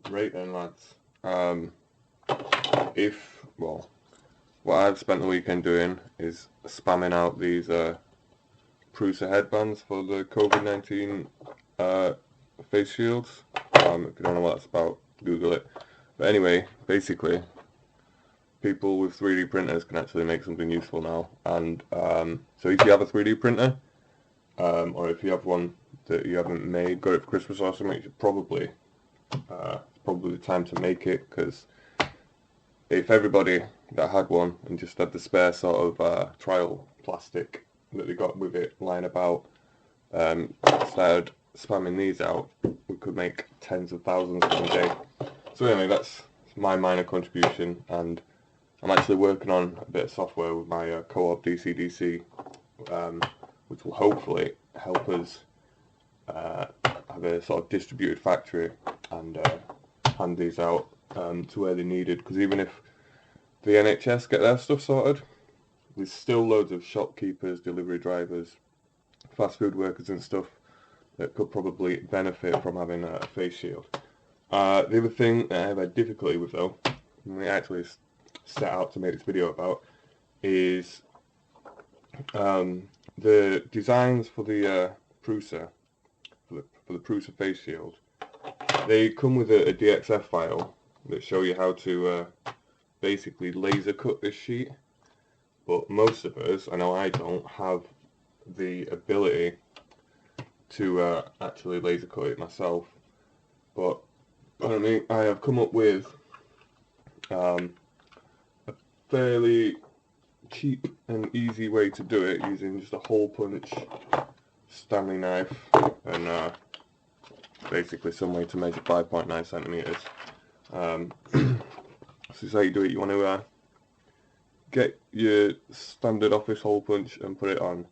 Right then, lads. What I've spent the weekend doing is spamming out these Prusa headbands for the COVID-19 face shields. If you don't know what that's about, Google it. But anyway, basically, people with 3D printers can actually make something useful now. And so if you have a 3D printer, or if you have one that you haven't made, got it for Christmas or something, it's probably the time to make it, because if everybody that had one and just had the spare sort of trial plastic that they got with it lying about started spamming these out, we could make tens of thousands in a day. So anyway, that's my minor contribution, and I'm actually working on a bit of software with my co-op DC-DC, which will hopefully help us have a sort of distributed factory and hand these out to where they're needed, because even if the NHS get their stuff sorted, there's still loads of shopkeepers, delivery drivers, fast food workers and stuff that could probably benefit from having a face shield. The other thing that I have had difficulty with, though, and we actually set out to make this video about, is the designs for the Prusa, for the Prusa face shield. They come with a DXF file that show you how to basically laser cut this sheet, but most of us, I know I don't, have the ability to actually laser cut it myself. But I have come up with a fairly cheap and easy way to do it using just a hole punch Stanley knife and basically some way to measure 5.9 centimeters. So this is how you do it. You want to get your standard office hole punch and put it on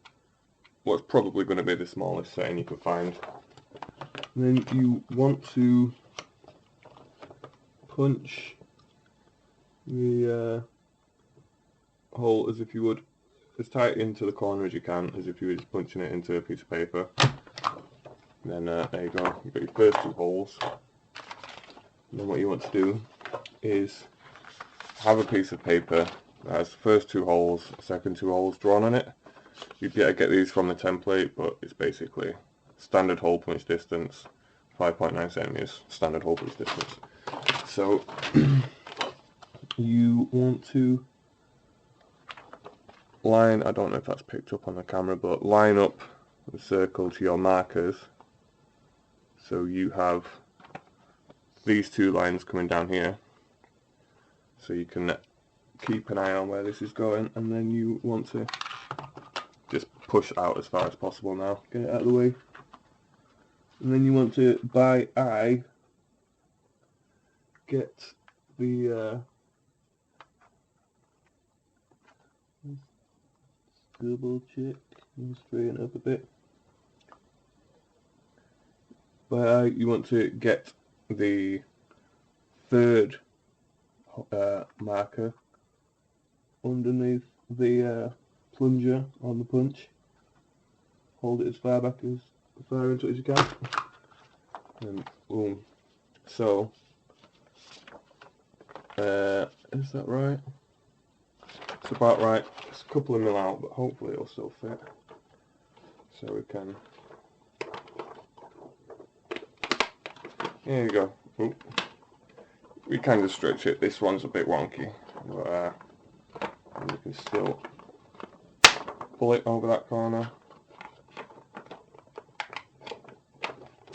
what's probably going to be the smallest setting you can find. And then you want to punch the hole as if you would, as tight into the corner as you can, as if you were just punching it into a piece of paper. And then there you go, you've got your first two holes. And then what you want to do is have a piece of paper that has the first two holes, second two holes drawn on it. You'd better get these from the template, but it's basically standard hole punch distance, 5.9 centimeters, standard hole punch distance. So you want to line, I don't know if that's picked up on the camera, but line up the circle to your markers. So you have these two lines coming down here, so you can keep an eye on where this is going, and then you want to just push out as far as possible now, get it out of the way. And then you want to, by eye, get the double check and straighten up a bit. By eye, you want to get the third marker underneath the plunger on the punch. Hold it as far back as far into it as you can, and boom. So is that right? It's about right. It's a couple of mil out, but hopefully it'll still fit. So we can. Here we go. Ooh. We kind of stretch it. This one's a bit wonky, but you can still pull it over that corner.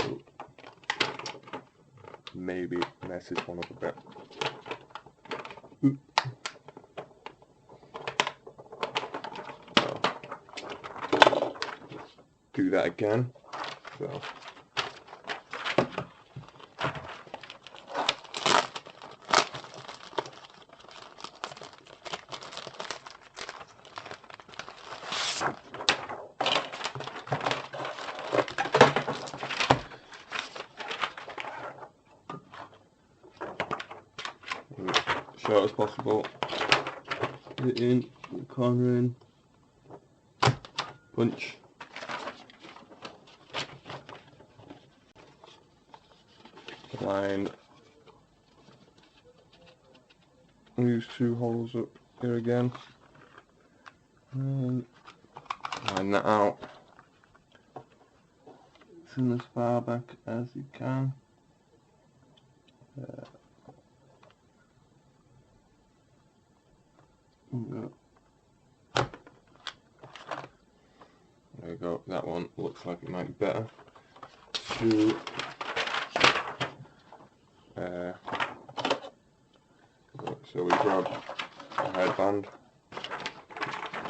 Ooh. Maybe mess this one up a bit. Ooh. So, do that again. So. Short as possible. Get it in, the corner in, punch. Line these two holes up here again, and line that out. It's in as far back as you can. There you go. That one looks like it might be better. So we grab a headband,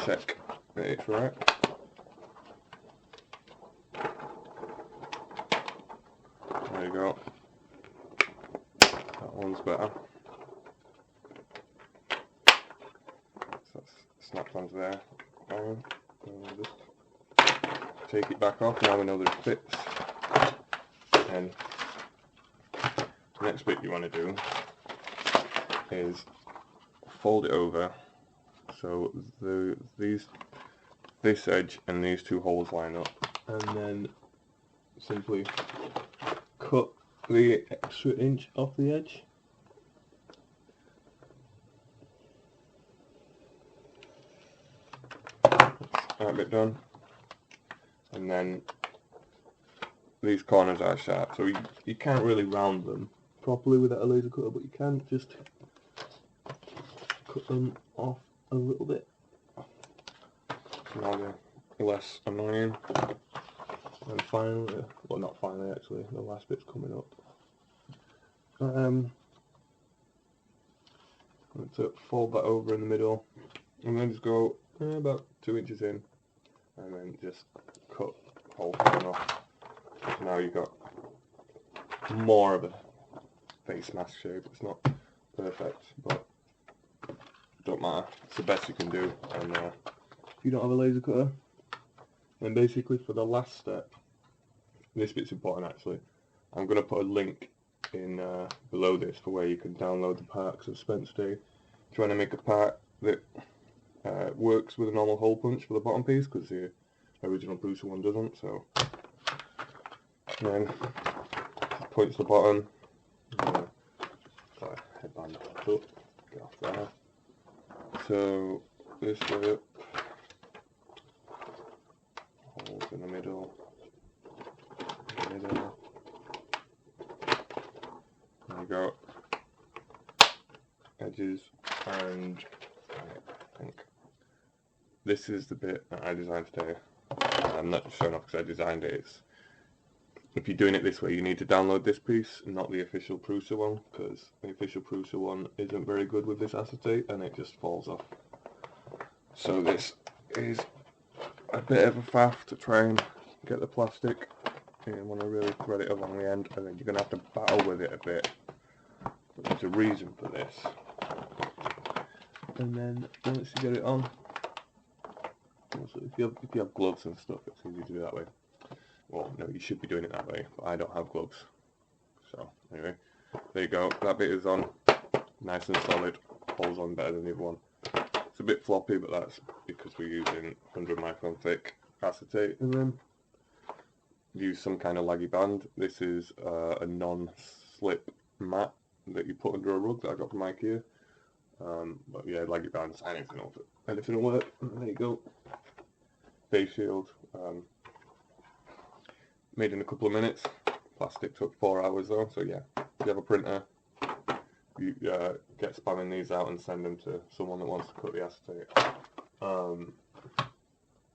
check that it's right. There you go. That one's better. So that's snapped onto there. And we'll just take it back off. Now we know that it fits. And the next bit you want to do is fold it over so this edge and these two holes line up, and then simply cut the extra inch off the edge. That bit done, and then these corners are sharp, so you can't really round them properly without a laser cutter, but you can just cut them off a little bit. Now they're less annoying. And finally, well, not finally actually, the last bit's coming up. I'm going to fold that over in the middle, and then just go about 2 inches in, and then just cut the whole thing off. So now you've got more of a face mask shape. It's not perfect, but don't matter. It's the best you can do. And if you don't have a laser cutter, then basically for the last step, this bit's important actually. I'm going to put a link in below this for where you can download the part, because I've spent today trying to make a part that works with a normal hole punch for the bottom piece, because the original Prusa one doesn't. So then point to the bottom. Sorry, headband up. Get off there. So this way up, holes in the middle, there you go, edges, and I think this is the bit that I designed today. I'm not just showing off because I designed it. If you're doing it this way, you need to download this piece, not the official Prusa one, because the official Prusa one isn't very good with this acetate and it just falls off. So this is a bit of a faff to try and get the plastic. You want to really thread it along the end, and then you're going to have to battle with it a bit. But there's a reason for this. And then once you get it on, also if you have gloves and stuff, it's easy to do that way. Well, no, you should be doing it that way, but I don't have gloves. So, anyway, there you go. That bit is on, nice and solid. Holds on better than the other one. It's a bit floppy, but that's because we're using 100 micron thick acetate. And then use some kind of laggy band. This is a non-slip mat that you put under a rug that I got from IKEA. But yeah, laggy bands, anything will work. And there you go. Face shield. Made in a couple of minutes. Plastic took 4 hours though, so yeah. If you have a printer, you get spamming these out and send them to someone that wants to cut the acetate.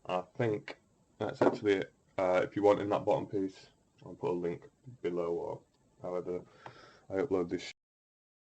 I think that's actually it. If you want in that bottom piece, I'll put a link below, or however I upload this